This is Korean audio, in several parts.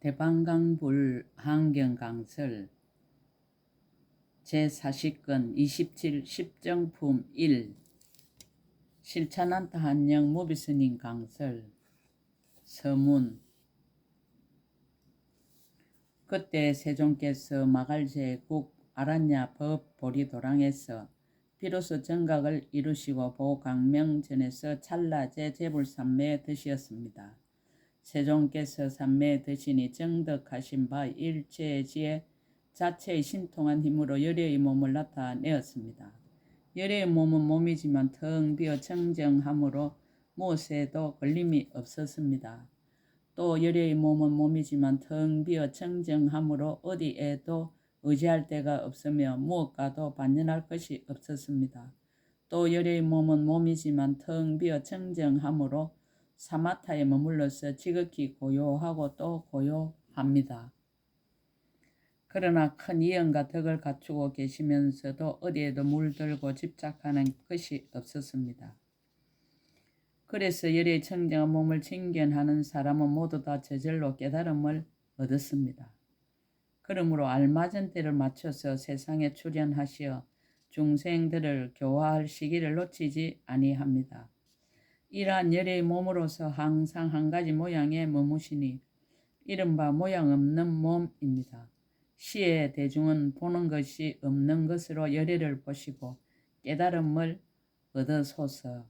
대방강불 환경강설 제40건 27 십정품 1 실찬한타 한영 무비스님 강설 서문. 그때 세종께서 마갈제국 아란야 법 보리도랑에서 비로소 정각을 이루시고 보강명전에서 찰나제 제불삼매에 드시었습니다. 세종께서 삼매에 드시니 정덕하신 바 일체지에 자체의 신통한 힘으로 열애의 몸을 나타내었습니다. 열애의 몸은 몸이지만 텅 비어 청정함으로 무엇에도 걸림이 없었습니다. 또 열애의 몸은 몸이지만 텅 비어 청정함으로 어디에도 의지할 데가 없으며 무엇과도 반전할 것이 없었습니다. 또 열애의 몸은 몸이지만 텅 비어 청정함으로 사마타에 머물러서 지극히 고요하고 또 고요합니다. 그러나 큰 이연과 덕을 갖추고 계시면서도 어디에도 물들고 집착하는 것이 없었습니다. 그래서 열애의 청정한 몸을 칭견하는 사람은 모두 다 저절로 깨달음을 얻었습니다. 그러므로 알맞은 때를 맞춰서 세상에 출현하시어 중생들을 교화할 시기를 놓치지 아니합니다. 이러한 열애의 몸으로서 항상 한 가지 모양에 머무시니 이른바 모양 없는 몸입니다. 시의 대중은 보는 것이 없는 것으로 열애를 보시고 깨달음을 얻으소서.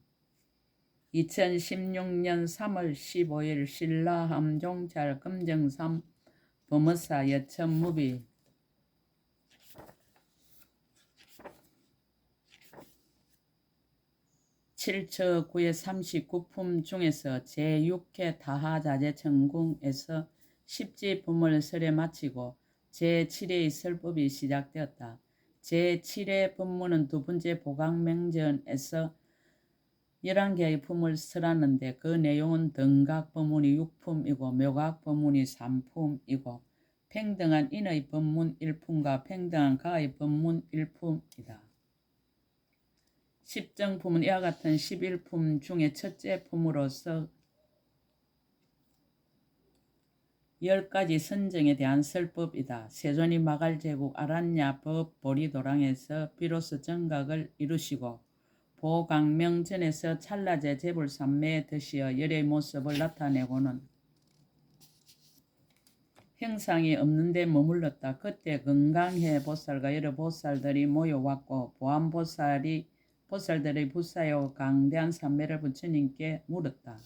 2016년 3월 15일 신라함종찰 금정삼 범어사 여천무비. 칠처 9의 39품 중에서 제6회 다하자재 천궁에서 10지품을 설에 마치고 제7회의 설법이 시작되었다. 제7회 법문은 두 번째 보강명전에서 11개의 품을 설하는데 그 내용은 등각 법문이 6품이고 묘각 법문이 3품이고 평등한 인의 법문 1품과 평등한 가의 법문 1품이다. 십정품은 이와 같은 11품 중에 첫째 품으로서 10가지 선정에 대한 설법이다. 세존이 마갈제국 아란야 법 보리도랑에서 비로소 정각을 이루시고 보강명전에서 찰나제 제불삼매에 드시어 열애의 모습을 나타내고는 형상이 없는 데 머물렀다. 그때 건강해 보살과 여러 보살들이 모여왔고 보살들의 부사요 강대한 삼매를 부처님께 물었다.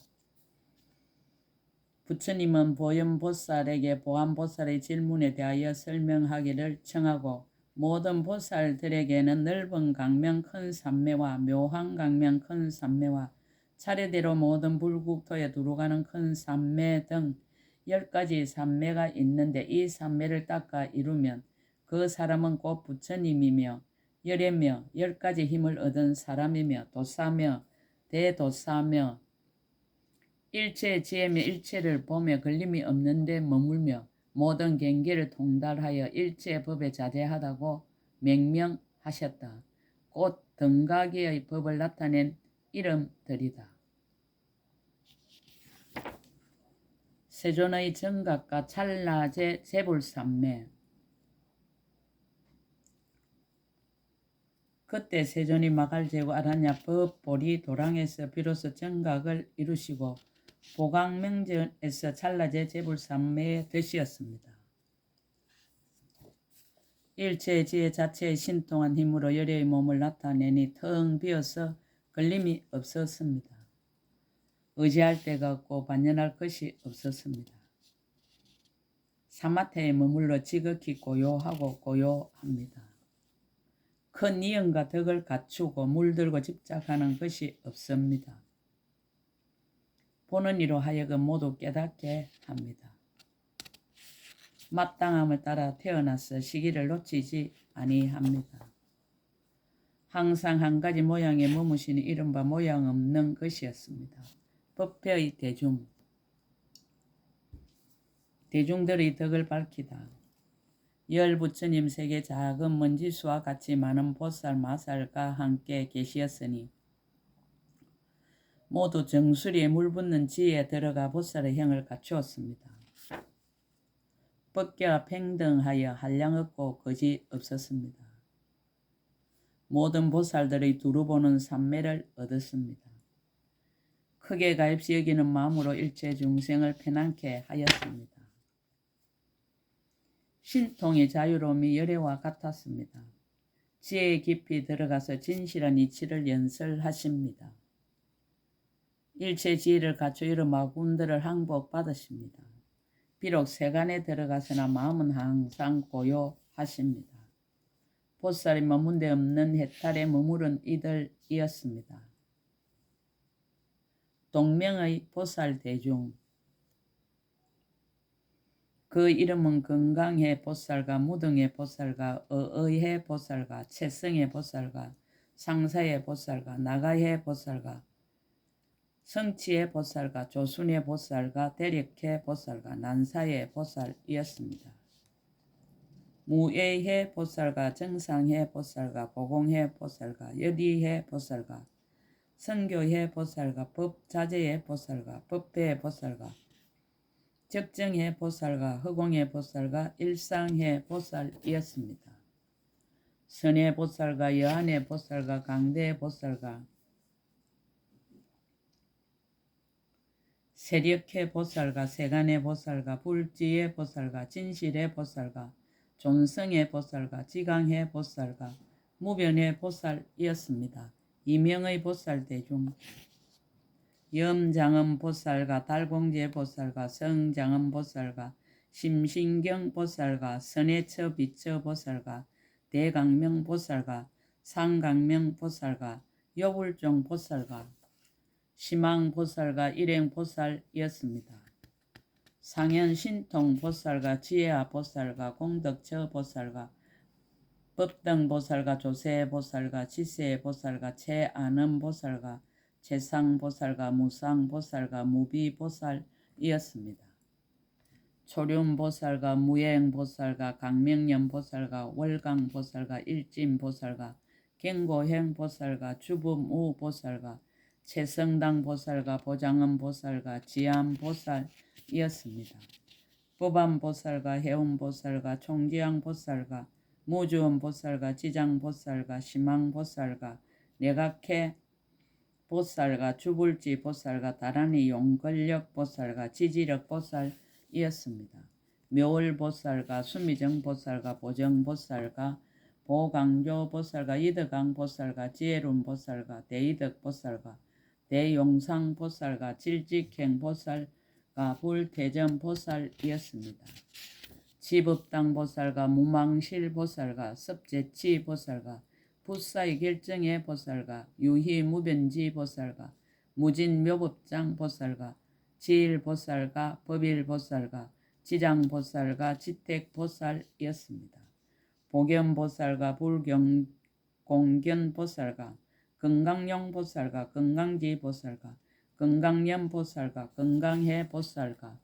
부처님은 보현보살에게 보안보살의 질문에 대하여 설명하기를 청하고 모든 보살들에게는 넓은 강명 큰 삼매와 묘한 강명 큰 삼매와 차례대로 모든 불국토에 두루가는 큰 삼매 등 10가지 삼매가 있는데 이 삼매를 닦아 이루면 그 사람은 곧 부처님이며 열애며 10가지 힘을 얻은 사람이며 도사며 대도사며 일체 지혜며 일체를 보며 걸림이 없는 데 머물며 모든 경계를 통달하여 일체 법에 자제하다고 명명하셨다. 곧 등각의 법을 나타낸 이름들이다. 세존의 정각과 찰나제 제불삼매. 그때 세존이 마갈제국 아란야 법 보리도랑에서 비로소 정각을 이루시고 보강명전에서 찰나제 제불삼매에 드시었습니다. 일체의 지혜 자체의 신통한 힘으로 열애의 몸을 나타내니 텅 비어서 걸림이 없었습니다. 의지할 데가 없고 반연할 것이 없었습니다. 사마태에 머물러 지극히 고요하고 고요합니다. 큰 이연과 덕을 갖추고 물들고 집착하는 것이 없습니다. 보는 이로 하여금 모두 깨닫게 합니다. 마땅함을 따라 태어나서 시기를 놓치지 아니합니다. 항상 한 가지 모양에 머무시는 이른바 모양 없는 것이었습니다. 법회의 대중들의 덕을 밝히다. 열 부처님 세계 작은 먼지수와 같이 많은 보살 마살과 함께 계시었으니 모두 정수리에 물붓는 지에 들어가 보살의 형을 갖추었습니다. 법계와 평등하여 한량없고 거짓 없었습니다. 모든 보살들의 두루 보는 삼매를 얻었습니다. 크게 가엾이 여기는 마음으로 일체 중생을 편안케 하였습니다. 신통의 자유로움이 열애와 같았습니다. 지혜의 깊이 들어가서 진실한 이치를 연설하십니다. 일체 지혜를 갖춰 여러 마군들을 항복받으십니다. 비록 세간에 들어가서나 마음은 항상 고요하십니다. 보살이 머문 데 없는 해탈에 머무른 이들이었습니다. 동명의 보살 대중, 그 이름은 건강해 보살과 무등해 보살과 어의해 보살과 채성해 보살과 상사해 보살과 나가해 보살과 성치해 보살과 조순해 보살과 대력해 보살과 난사해 보살이었습니다. 무예해 보살과 정상해 보살과 보공해 보살과 여리해 보살과 성교해 보살과 법자재해 보살과 법배해 보살과 적정해 보살과 허공해 보살과 일상해 보살이었습니다. 선해 보살과 여한해 보살과 강대해 보살과 세력해 보살과 세간해 보살과 불지의 보살과 진실의 보살과 존성의 보살과 지강의 보살과 무변의 보살이었습니다. 이명의 보살 대중, 염장엄 보살과 달공제 보살과 성장엄 보살과 심신경 보살과 선해처 비처 보살과 대강명 보살과 상강명 보살과 여불종 보살과 시망 보살과 일행 보살이었습니다. 상현 신통 보살과 지혜아 보살과 공덕처 보살과 법등 보살과 조세 보살과 지세 보살과 최안음 보살과 최상 보살과 무상 보살과 무비 보살이었습니다. 초륜 보살과 무행 보살과 강명년 보살과 월강 보살과 일진 보살과 경고행 보살과 주범우 보살과 최성당 보살과 보장엄 보살과 지암 보살이었습니다. 법암 보살과 해운 보살과 총지양 보살과 무주엄 보살과 지장 보살과 시망 보살과 내각해 보살과 주불지 보살과 다란이 용권력 보살과 지지력 보살이었습니다. 묘월 보살과 수미정 보살과 보정 보살과 보강조 보살과 이덕강 보살과 지혜론 보살과 대이덕 보살과 대용상 보살과 질직행 보살과 불태전 보살이었습니다. 지법당 보살과 무망실 보살과 섭제치 보살과 부사의 결정의 보살과 유희무변지 보살과 무진묘법장 보살과 지일보살과 법일보살과 지장보살과 지택보살이었습니다. 보견보살과 불경공견보살과 건강용보살과 건강지보살과 건강연보살과 건강해보살과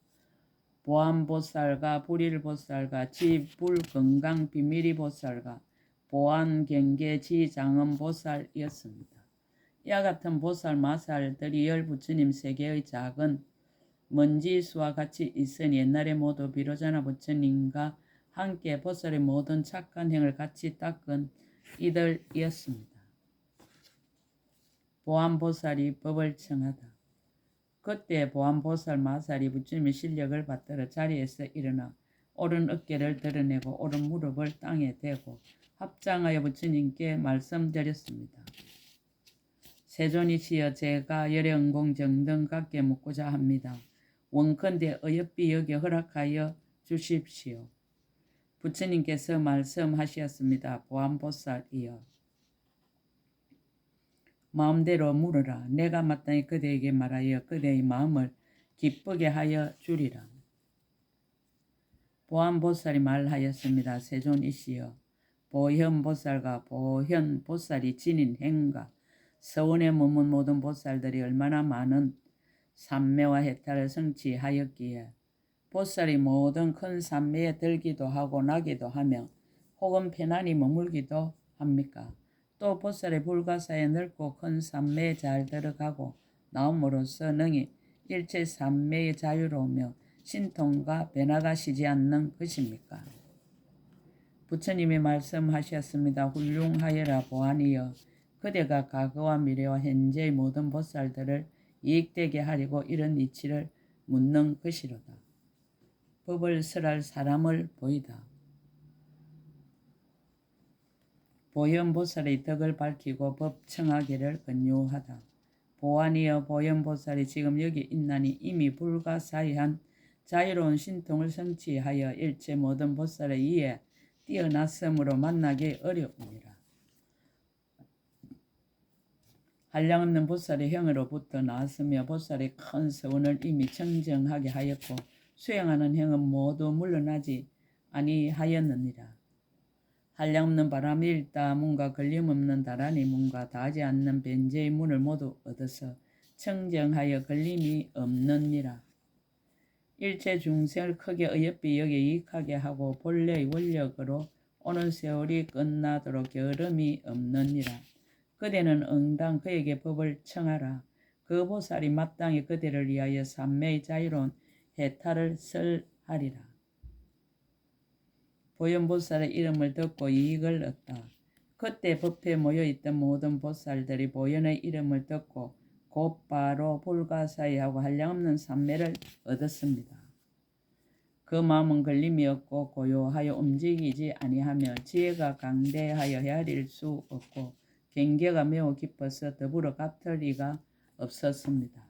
보안보살과 불일보살과 지불건강비밀이보살과 보안경계지장엄보살이었습니다. 이와 같은 보살 마살들이 열부처님 세계의 작은 먼지수와 같이 있으니 옛날에 모두 비로자나 부처님과 함께 보살의 모든 착한 행을 같이 닦은 이들이었습니다. 보안보살이 법을 청하다. 그때 보안보살 마살이 부처님의 실력을 받들어 자리에서 일어나 오른 어깨를 드러내고 오른 무릎을 땅에 대고 합장하여 부처님께 말씀드렸습니다. 세존이시여, 제가 열애은공 정등 갖게 묻고자 합니다. 원컨대 어여삐 여기 허락하여 주십시오. 부처님께서 말씀하셨습니다. 보안보살이여, 마음대로 물으라. 내가 마땅히 그대에게 말하여 그대의 마음을 기쁘게 하여 주리라. 보안보살이 말하였습니다. 세존이시여, 보현보살과 보현보살이 지닌 행과 서원에 머문 모든 보살들이 얼마나 많은 삼매와 해탈을 성취하였기에 보살이 모든 큰 삼매에 들기도 하고 나기도 하며 혹은 편안히 머물기도 합니까? 또 보살의 불가사에 넓고 큰 삼매에 잘 들어가고 나옴으로써 능히 일체 삼매에 자유로우며 신통과 변화가시지 않는 것입니까? 부처님이 말씀하셨습니다. 훌륭하여라 보아니여 그대가 과거와 미래와 현재의 모든 보살들을 이익되게 하려고 이런 이치를 묻는 것이로다. 법을 설할 사람을 보이다. 보현보살의 덕을 밝히고 법 청하기를 권유하다. 보아니여 보현보살이 지금 여기 있나니 이미 불가사의한 자유로운 신통을 성취하여 일체 모든 보살의 위에 뛰어났으므로 만나기 어려우니라. 한량없는 보살의 형으로부터 나왔으며 보살의 큰 서원을 이미 청정하게 하였고 수행하는 형은 모두 물러나지 아니하였느니라. 한량없는 바람이 일다 문과 걸림없는 다란이 문과 닿지 않는 변제의 문을 모두 얻어서 청정하여 걸림이 없느니라. 일체 중생을 크게 어여삐 여기 이익하게 하고 본래의 원력으로 오는 세월이 끝나도록 게으름이 없느니라. 그대는 응당 그에게 법을 청하라. 그 보살이 마땅히 그대를 위하여 삼매의 자유로운 해탈을 설하리라. 보현보살의 이름을 듣고 이익을 얻다. 그때 법회에 모여있던 모든 보살들이 보현의 이름을 듣고 곧바로 불가사의하고 한량없는 삼매를 얻었습니다. 그 마음은 걸림이 없고 고요하여 움직이지 아니하며 지혜가 강대하여 헤아릴 수 없고 경계가 매우 깊어서 더불어 같을 리가 없었습니다.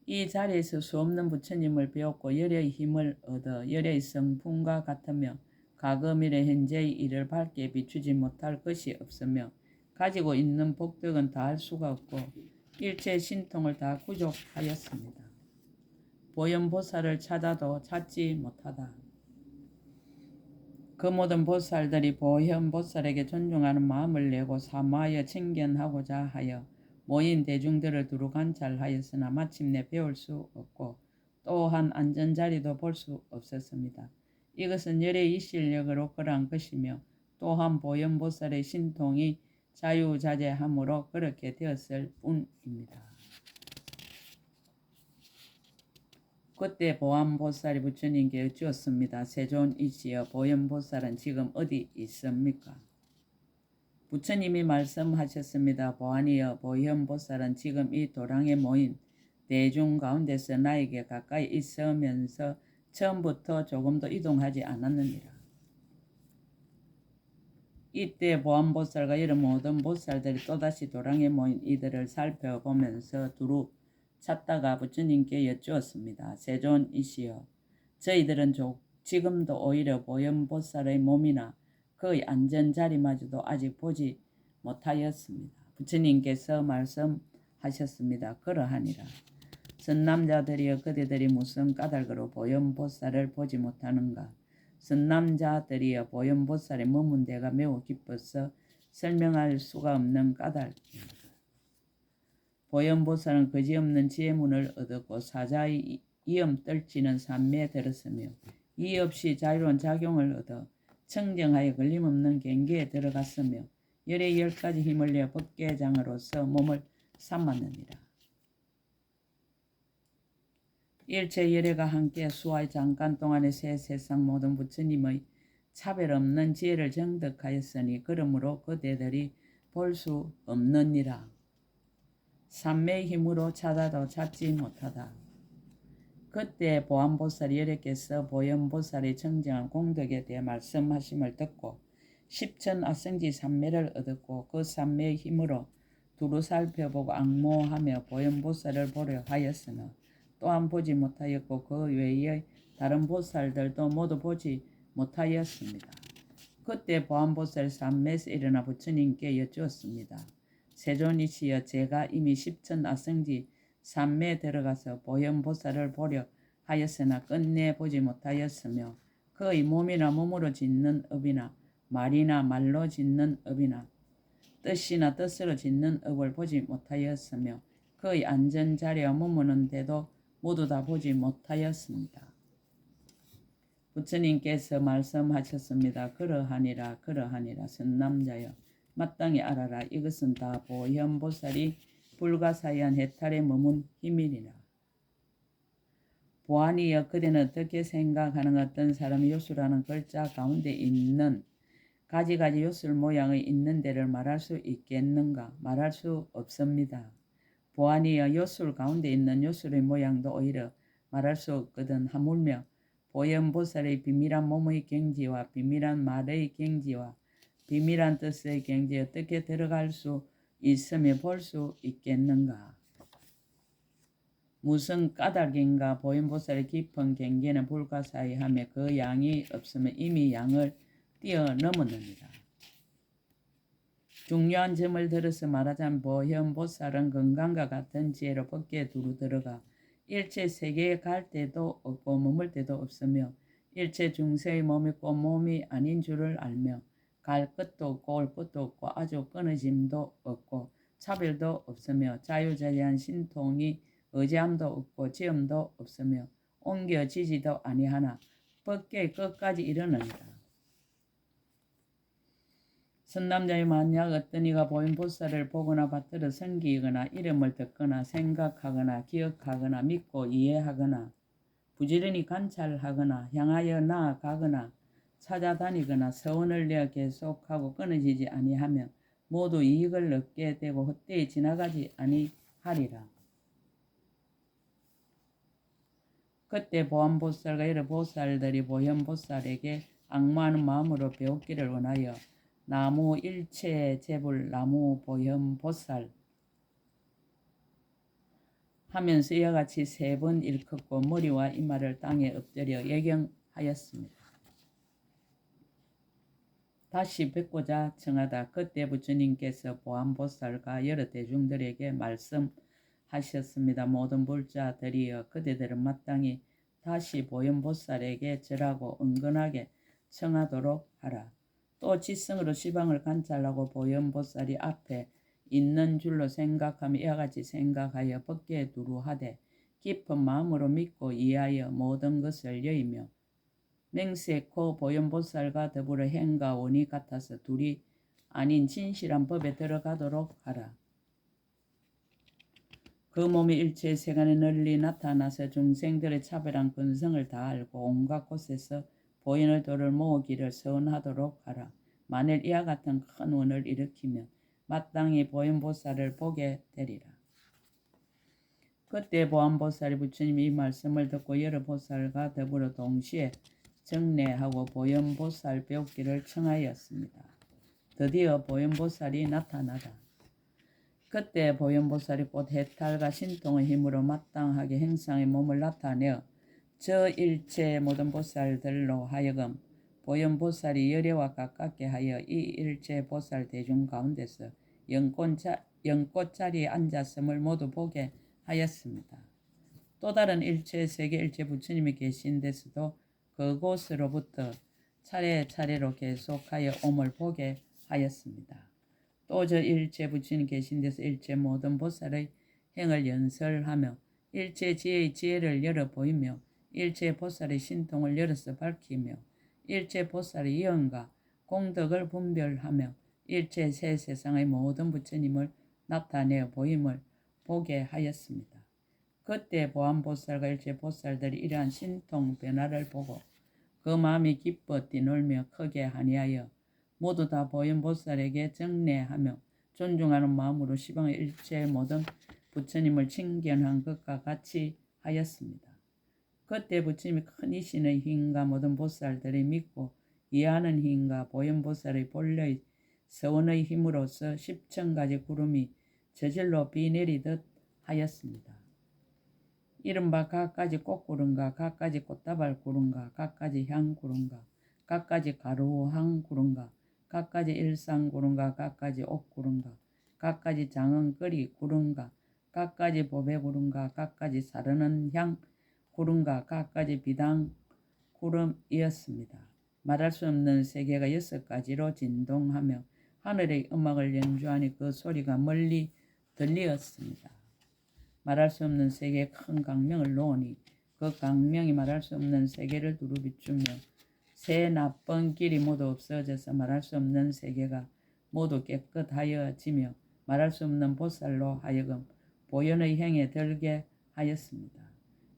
이 자리에서 수없는 부처님을 배웠고 열의 힘을 얻어 열의 성품과 같으며 과거 미래 현재의 일을 밝게 비추지 못할 것이 없으며 가지고 있는 복덕은 다할 수가 없고 일체 신통을 다 구족하였습니다. 보현보살을 찾아도 찾지 못하다. 그 모든 보살들이 보현보살에게 존중하는 마음을 내고 사모하여 친견하고자 하여 모인 대중들을 두루 관찰하였으나 마침내 배울 수 없고 또한 안전자리도 볼 수 없었습니다. 이것은 열의 이실력으로 그러한 것이며 또한 보현보살의 신통이 자유자재함으로 그렇게 되었을 뿐입니다. 그때 보안보살이 부처님께 여쭈었습니다. 세존이시여 보현보살은 지금 어디 있습니까? 부처님이 말씀하셨습니다. 보아니여 보현보살은 지금 이 도랑에 모인 대중 가운데서 나에게 가까이 있으면서 처음부터 조금도 이동하지 않았느니라. 이때 보안보살과 여러 모든 보살들이 또다시 도랑에 모인 이들을 살펴보면서 두루 찾다가 부처님께 여쭈었습니다. 세존이시여 저희들은 지금도 오히려 보현보살의 몸이나 그의 안전자리마저도 아직 보지 못하였습니다. 부처님께서 말씀하셨습니다. 그러하니라. 선남자들이여 그대들이 무슨 까닭으로 보현보살을 보지 못하는가? 선남자들이여 보현보살의 머문 데가 매우 깊어서 설명할 수가 없는 까닭입니다. 보현보살은 거지없는 지혜문을 얻었고 사자의 이엄 떨치는 삼매에 들었으며 이의 없이 자유로운 작용을 얻어 청정하여 걸림없는 경계에 들어갔으며 열의 10가지 힘을 내어 법계장으로서 몸을 삼았느니라. 일체 열애가 함께 수화의 잠깐 동안의 새 세상 모든 부처님의 차별 없는 지혜를 정득하였으니 그러므로 그대들이 볼 수 없느니라. 삼매의 힘으로 찾아도 찾지 못하다. 그때 보안보살 열애께서 보현보살의 청정한 공덕에 대해 말씀하심을 듣고 십천 악성지 삼매를 얻었고 그 삼매의 힘으로 두루 살펴보고 악모하며 보현보살을 보려 하였으나 또한 보지 못하였고 그 외의 다른 보살들도 모두 보지 못하였습니다. 그때 보안보살 삼매에서 일어나 부처님께 여쭈었습니다. 세존이시여 제가 이미 십천 아성지 삼매에 들어가서 보현보살을 보려 하였으나 끝내 보지 못하였으며 그의 몸이나 몸으로 짓는 업이나 말이나 말로 짓는 업이나 뜻이나 뜻으로 짓는 업을 보지 못하였으며 그의 안전자리와 머무는 데도 모두 다 보지 못하였습니다. 부처님께서 말씀하셨습니다. 그러하니라 그러하니라 선남자여 마땅히 알아라. 이것은 다 보현보살이 불가사의한 해탈에 머문 힘이니라. 보아니여 그대는 어떻게 생각하는 어떤 사람이 요술하는 글자 가운데 있는 가지가지 요술 모양의 있는 데를 말할 수 있겠는가? 말할 수 없습니다. 보아니여 요술 가운데 있는 요술의 모양도 오히려 말할 수 없거든. 하물며 보현보살의 비밀한 몸의 경지와 비밀한 말의 경지와 비밀한 뜻의 경지에 어떻게 들어갈 수 있으며 볼 수 있겠는가? 무슨 까닭인가? 보현보살의 깊은 경계는 불가사의하며 그 양이 없으면 이미 양을 뛰어넘었느니라. 중요한 점을 들어서 말하자면 보현보살은 건강과 같은 지혜로 법계에 두루 들어가 일체 세계에 갈 때도 없고 머물 때도 없으며 일체 중생의 몸이 꼭 몸이 아닌 줄을 알며 갈 것도 없고 올 것도 없고 아주 끊어짐도 없고 차별도 없으며 자유자재한 신통이 의지함도 없고 지음도 없으며 옮겨지지도 아니하나 법계의 끝까지 이르느니라. 선남자의 만약 어떤 이가 보현보살을 보거나 받들어 섬기거나 이름을 듣거나 생각하거나 기억하거나 믿고 이해하거나 부지런히 관찰하거나 향하여 나아가거나 찾아다니거나 서원을 내어 계속하고 끊어지지 아니하면 모두 이익을 얻게 되고 헛되이 지나가지 아니하리라. 그때 보안보살과 여러 보살들이 보현보살에게 악무하는 마음으로 배우기를 원하여 나무 일체 제불 나무 보현보살 하면서 이와 같이 3번 일컫고 머리와 이마를 땅에 엎드려 예경하였습니다. 다시 뵙고자 청하다 그때 부처님께서 보안보살과 여러 대중들에게 말씀하셨습니다. 모든 불자들이여 그대들은 마땅히 다시 보현보살에게 절하고 은근하게 청하도록 하라. 또 지성으로 시방을 관찰하고 보현보살이 앞에 있는 줄로 생각하며 이와 같이 생각하여 법계에 두루 하되 깊은 마음으로 믿고 이해하여 모든 것을 여의며 맹세코 보현보살과 더불어 행과 원이 같아서 둘이 아닌 진실한 법에 들어가도록 하라. 그 몸이 일체 세간에 널리 나타나서 중생들의 차별한 근성을 다 알고 온갖 곳에서 보현의 도를 모으기를 서원하도록 하라. 만일 이와 같은 큰 원을 일으키면 마땅히 보현보살을 보게 되리라. 그때 보안보살이 부처님이 이 말씀을 듣고 여러 보살과 더불어 동시에 정례하고 보현보살 배우기를 청하였습니다. 드디어 보현보살이 나타나다. 그때 보현보살이 곧 해탈과 신통의 힘으로 마땅하게 행상의 몸을 나타내어 저 일체 모든 보살들로 하여금 보현보살이 열애와 가깝게 하여 이 일체 보살 대중 가운데서 연꽃자리에 앉았음을 모두 보게 하였습니다. 또 다른 일체 세계 일체 부처님이 계신 데서도 그곳으로부터 차례차례로 계속하여 옴을 보게 하였습니다. 또 저 일체 부처님 계신 데서 일체 모든 보살의 행을 연설하며 일체 지혜의 지혜를 열어 보이며 일체 보살의 신통을 열어서 밝히며 일체 보살의 예언과 공덕을 분별하며 일체 새 세상의 모든 부처님을 나타내어 보임을 보게 하였습니다. 그때 보안보살과 일체 보살들이 이러한 신통 변화를 보고 그 마음이 기뻐 뛰놀며 크게 한이하여 모두 다 보현보살에게 정례하며 존중하는 마음으로 시방의 일체 모든 부처님을 칭견한 것과 같이 하였습니다. 그때 부처님이 큰 이신의 힘과 모든 보살들이 믿고 이해하는 힘과 보현보살의 본래의 서원의 힘으로서 10,000가지 구름이 저절로 비 내리듯 하였습니다. 이른바 각가지 꽃구름과 각가지 꽃다발 구름과 각가지 향구름과 각가지 가루항 구름과 각가지 일상 구름과 각가지 옥구름과 각가지 장은거리 구름과 각가지 보배 구름과 각가지 사르는 향 구름과 각가지 비당 구름이었습니다. 말할 수 없는 세계가 6가지로 진동하며 하늘의 음악을 연주하니 그 소리가 멀리 들리었습니다. 말할 수 없는 세계에 큰 강명을 놓으니 그 강명이 말할 수 없는 세계를 두루 비추며 새 나쁜 길이 모두 없어져서 말할 수 없는 세계가 모두 깨끗하여지며 말할 수 없는 보살로 하여금 보현의 행에 들게 하였습니다.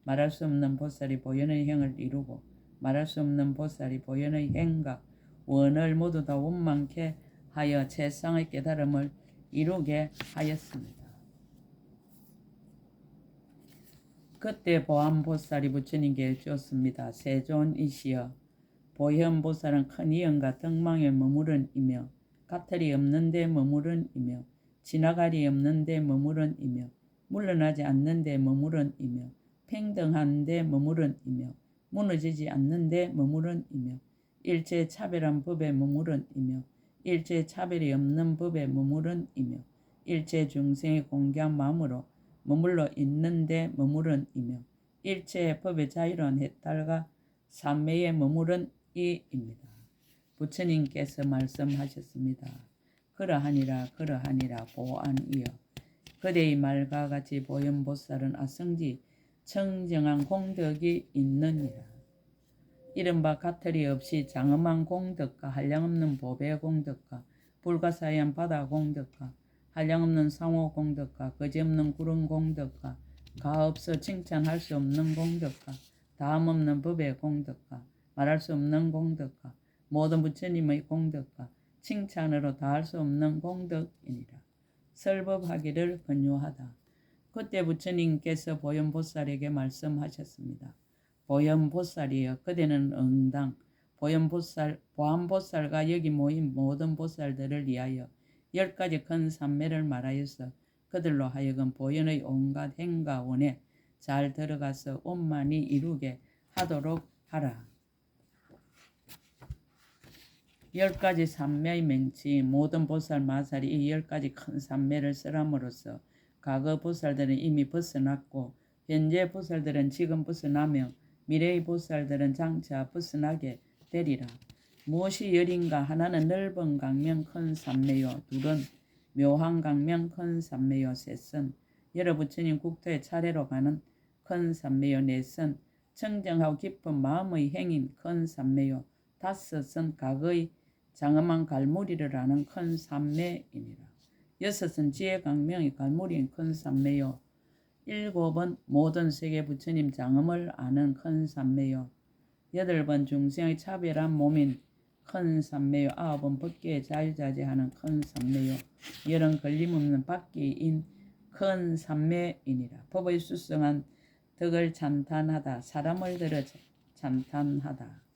말할 수 없는 보살이 보현의 행을 이루고 말할 수 없는 보살이 보현의 행과 원을 모두 다 원만케 하여 최상의 깨달음을 이루게 하였습니다. 그때 보안보살이 부처님께 주었습니다. 세존이시여, 보현보살은 큰 이연과 덕망에 머무른 이며 가틀이 없는 데 머무른 이며 지나갈이 없는 데 머무른 이며 물러나지 않는 데 머무른 이며 평등한 데 머무른 이며 무너지지 않는 데 머무른 이며 일체 차별한 법에 머무른 이며 일체 차별이 없는 법에 머무른 이며 일체 중생의 공개한 마음으로 머물러 있는 데 머무른 이며 일체의 법의 자유로운 해탈과 삼매에 머무른 이입니다. 부처님께서 말씀하셨습니다. 그러하니라 그러하니라 보안이여, 그대의 말과 같이 보현보살은 아성지 청정한 공덕이 있느니라. 이른바 가틀이 없이 장엄한 공덕과 한량없는 보배 공덕과 불가사의한 바다 공덕과 한량없는 상호 공덕과 거지없는 구름 공덕과 가없어 칭찬할 수 없는 공덕과 다함없는 법의 공덕과 말할 수 없는 공덕과 모든 부처님의 공덕과 칭찬으로 다할 수 없는 공덕이니라. 설법하기를 권유하다. 그때 부처님께서 보현보살에게 말씀하셨습니다. 보현보살이여, 그대는 응당 보안보살과 여기 모인 모든 보살들을 위하여 10가지 큰 산매를 말하여서 그들로 하여금 보현의 온갖 행과 원에 잘 들어가서 원만히 이루게 하도록 하라. 10가지 산매의 명치, 모든 보살 마살이 이 10가지 큰 산매를 쓰람으로써 과거 보살들은 이미 벗어났고 현재 보살들은 지금 벗어나며 미래의 보살들은 장차 벗어나게 되리라. 무엇이 열인가? 하나는 넓은 강명 큰 산매요, 둘은 묘한 강명 큰 산매요, 셋은 여러 부처님 국토의 차례로 가는 큰 산매요, 넷은 청정하고 깊은 마음의 행인 큰 산매요, 다섯은 과거의 장엄한 갈무리를 아는 큰 산매이니라. 여섯은 지혜 강명의 갈무리인 큰 산매요, 일곱은 모든 세계 부처님 장엄을 아는 큰 산매요, 여덟번 중생의 차별한 몸인 큰 산매요, 아홉은 법계의 자유자재하는 큰 산매요, 열은 걸림없는 밖에인 큰 산매이니라. 법의 수성한 덕을 찬탄하다. 사람을 들어 찬탄하다.